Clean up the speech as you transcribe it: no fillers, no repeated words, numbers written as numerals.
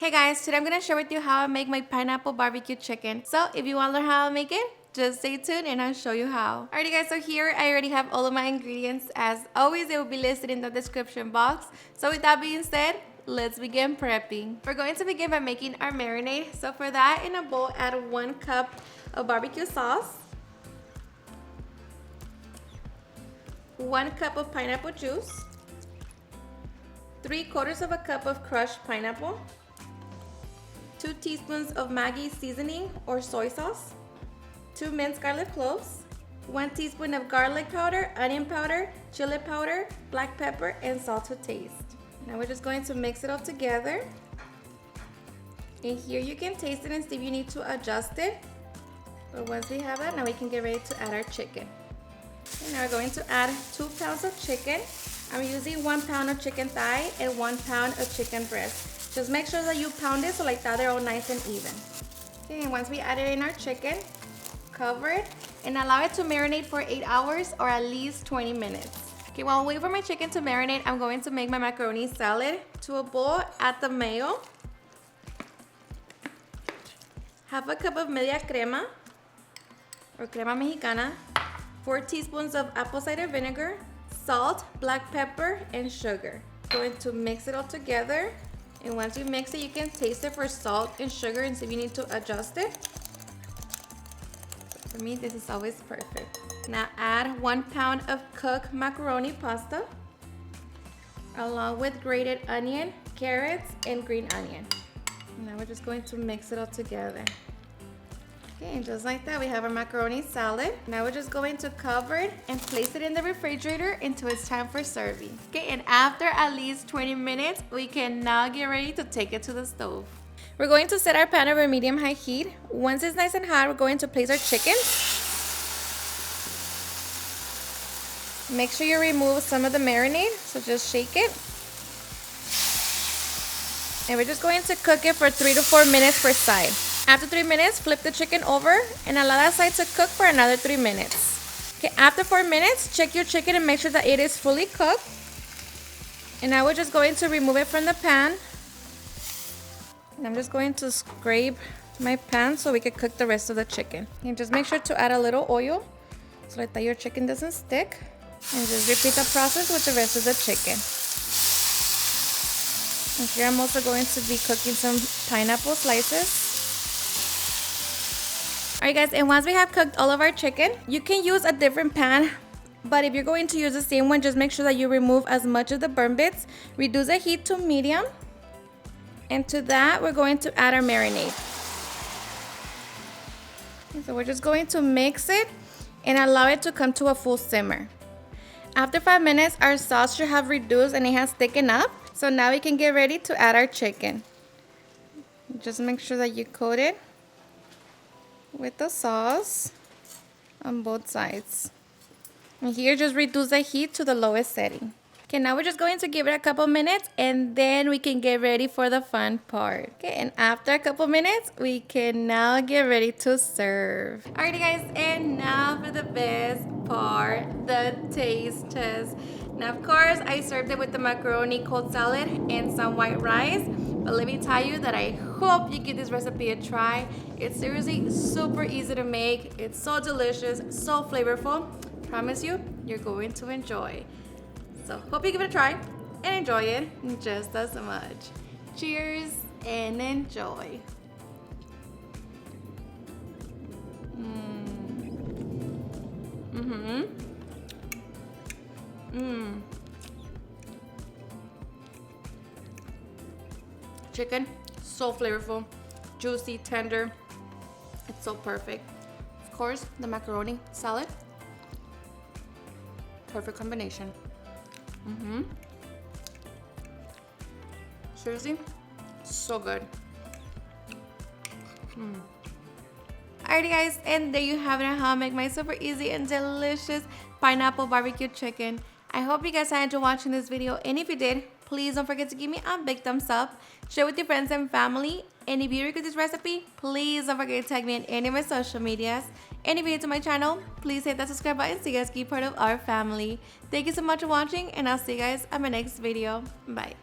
Hey guys, today I'm going to share with you how I make my pineapple barbecue chicken. So if you want to learn how I make it, just stay tuned and I'll show you how. Alrighty guys, so here I already have all of my ingredients. As always, they will be listed in the description box. So with that being said, let's begin prepping. We're going to begin by making our marinade. So for that, in a bowl, add 1 cup of barbecue sauce, 1 cup of pineapple juice, 3/4 of a cup of crushed pineapple, 2 teaspoons of Maggi seasoning or soy sauce, 2 minced garlic cloves, 1 teaspoon of garlic powder, onion powder, chili powder, black pepper, and salt to taste. Now we're just going to mix it all together. And here you can taste it and see if you need to adjust it. But once we have that, now we can get ready to add our chicken. And now we're going to add 2 pounds of chicken. I'm using 1 pound of chicken thigh and 1 pound of chicken breast. Just make sure that you pound it so like that they're all nice and even. Okay, and once we add it in our chicken, cover it and allow it to marinate for 8 hours or at least 20 minutes. Okay, while I wait for my chicken to marinate, I'm going to make my macaroni salad. To a bowl, add the mayo, half a cup of media crema or crema mexicana, 4 teaspoons of apple cider vinegar, salt, black pepper, and sugar. Going to mix it all together. And once you mix it, you can taste it for salt and sugar and see if you need to adjust it. For me, this is always perfect. Now add 1 pound of cooked macaroni pasta along with grated onion, carrots, and green onion. Now we're just going to mix it all together. Okay, and just like that, we have our macaroni salad. Now we're just going to cover it and place it in the refrigerator until it's time for serving. Okay, and after at least 20 minutes, we can now get ready to take it to the stove. We're going to set our pan over medium-high heat. Once it's nice and hot, we're going to place our chicken. Make sure you remove some of the marinade, so just shake it. And we're just going to cook it for 3 to 4 minutes per side. After 3 minutes, flip the chicken over and allow that side to cook for another 3 minutes. Okay, after 4 minutes, check your chicken and make sure that it is fully cooked. And now we're just going to remove it from the pan. And I'm just going to scrape my pan so we can cook the rest of the chicken. And just make sure to add a little oil so that your chicken doesn't stick. And just repeat the process with the rest of the chicken. And here I'm also going to be cooking some pineapple slices. Alright guys, and once we have cooked all of our chicken, you can use a different pan, but if you're going to use the same one, just make sure that you remove as much of the burn bits. Reduce the heat to medium, and to that we're going to add our marinade. So we're just going to mix it and allow it to come to a full simmer. After 5 minutes, our sauce should have reduced and it has thickened up. So now we can get ready to add our chicken. Just make sure that you coat it with the sauce on both sides. And here, just reduce the heat to the lowest setting. Okay, now we're just going to give it a couple minutes and then we can get ready for the fun part. Okay, and after a couple minutes, we can now get ready to serve. Alrighty guys, and now for the best part, the taste test. Now of course, I served it with the macaroni cold salad and some white rice. But let me tell you that I hope you give this recipe a try. It's seriously super easy to make. It's so delicious, so flavorful. Promise you, you're going to enjoy. So hope you give it a try and enjoy it just as much. Cheers and enjoy. Chicken, so flavorful, juicy, tender. It's so perfect. Of course, the macaroni salad, perfect combination. Seriously, so good. Alrighty guys, and there you have it, how I make my super easy and delicious pineapple barbecue chicken. I hope you guys enjoyed watching this video, and if you did, please don't forget to give me a big thumbs up, share with your friends and family, and if you like this recipe, please don't forget to tag me on any of my social medias. And if you're new to my channel, please hit that subscribe button so you guys can be part of our family. Thank you so much for watching, and I'll see you guys on my next video. Bye.